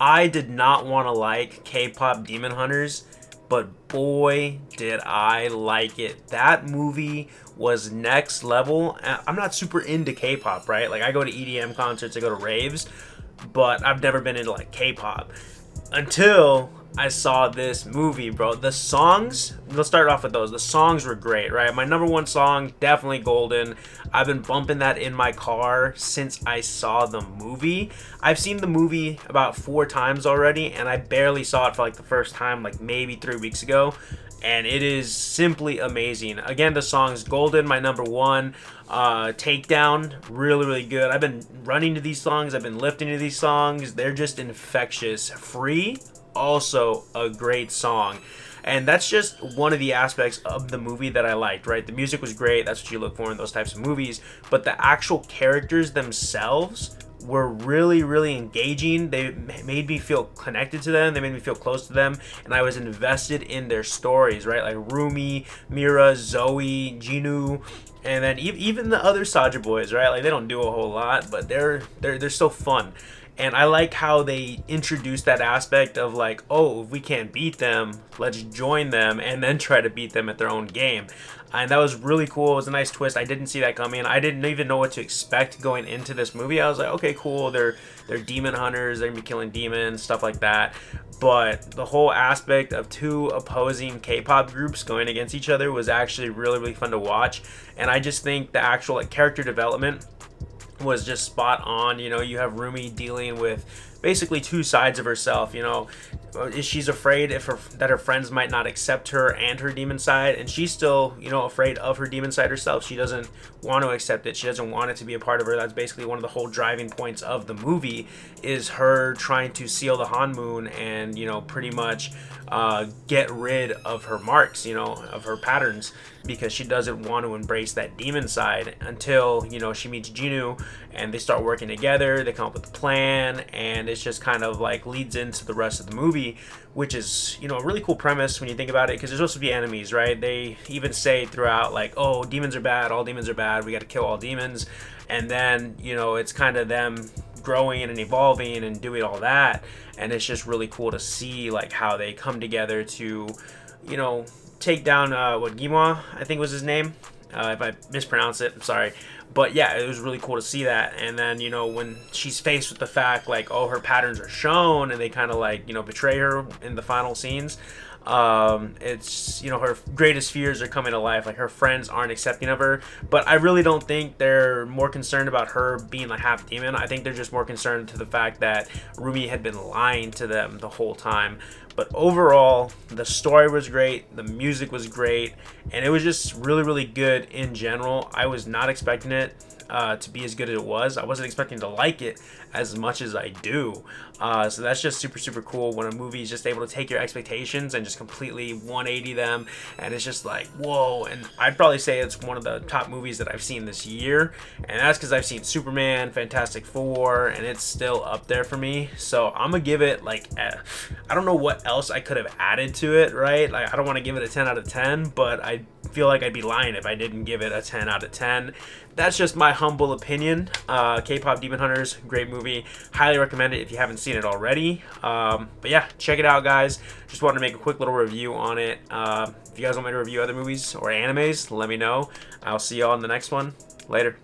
I did not want to like K-pop Demon Hunters, but boy, did I like it. That movie was next level. I'm not super into K-pop, right? Like I go to EDM concerts, I go to raves, but I've never been into like K-pop until I saw this movie, bro. The songs, let's start off with those. The songs were great, right? My number one song, definitely Golden. I've been bumping that in my car since I saw the movie. I've seen the movie about 4 times already, and I barely saw it for like the first time, like maybe 3 weeks ago. And it is simply amazing. Again, the song's Golden, my number one. Takedown, really, really good. I've been running to these songs, I've been lifting to these songs. They're just infectious. Free, also a great song. And that's just one of the aspects of the movie that I liked, right? The music was great. That's what you look for in those types of movies. But the actual characters themselves were really, really engaging. They made me feel connected to them. They made me feel close to them. And I was invested in their stories, right? Like Rumi, Mira, Zoe, Jinu, and then even the other Saja boys, right? Like they don't do a whole lot, but they're so fun. And I like how they introduce that aspect of like, oh, if we can't beat them, let's join them and then try to beat them at their own game. And that was really cool. It was a nice twist. I didn't see that coming. I didn't even know what to expect going into this movie. I was like, okay, cool. They're demon hunters. They're gonna be killing demons, stuff like that. But the whole aspect of two opposing K-pop groups going against each other was actually really, really fun to watch. And I just think the actual like character development was just spot on. You know, you have Rumi dealing with basically two sides of herself. You know, she's afraid that her friends might not accept her and her demon side, and she's still, you know, afraid of her demon side herself. She doesn't want to accept it. She doesn't want it to be a part of her. That's basically one of the whole driving points of the movie, is her trying to seal the Hanmoon and, you know, pretty much get rid of her marks, you know, of her patterns, because she doesn't want to embrace that demon side until, you know, she meets Jinu and they start working together. They come up with a plan, and it's just kind of like leads into the rest of the movie, which is, you know, a really cool premise when you think about it, because they're supposed to be enemies, right? They even say throughout, like, oh, demons are bad, all demons are bad, we got to kill all demons. And then, you know, it's kind of them growing and evolving and doing all that, and it's just really cool to see like how they come together to, you know, take down what Gimwa, I think was his name. If I mispronounce it, I'm sorry. But yeah, it was really cool to see that. And then, you know, when she's faced with the fact like, oh, her patterns are shown, and they kind of like, you know, betray her in the final scenes. It's, you know, her greatest fears are coming to life. Like her friends aren't accepting of her, but I really don't think they're more concerned about her being like half demon. I think they're just more concerned to the fact that Rumi had been lying to them the whole time. But overall, the story was great, the music was great, and it was just really, really good in general. I was not expecting it to be as good as it was. I wasn't expecting to like it as much as I do. So that's just super, super cool when a movie is just able to take your expectations and just completely 180 them. And it's just like, whoa. And I'd probably say it's one of the top movies that I've seen this year. And that's because I've seen Superman, Fantastic Four, and it's still up there for me. So I'm going to give it like, I don't know what else I could have added to it, right? Like, I don't want to give it a 10 out of 10, but I feel like I'd be lying if I didn't give it a 10 out of 10. That's just my humble opinion. K-pop Demon Hunters, great movie. Highly recommend it if you haven't seen it already. But yeah, check it out, guys. Just wanted to make a quick little review on it. If you guys want me to review other movies or animes, let me know. I'll see y'all in the next one. Later.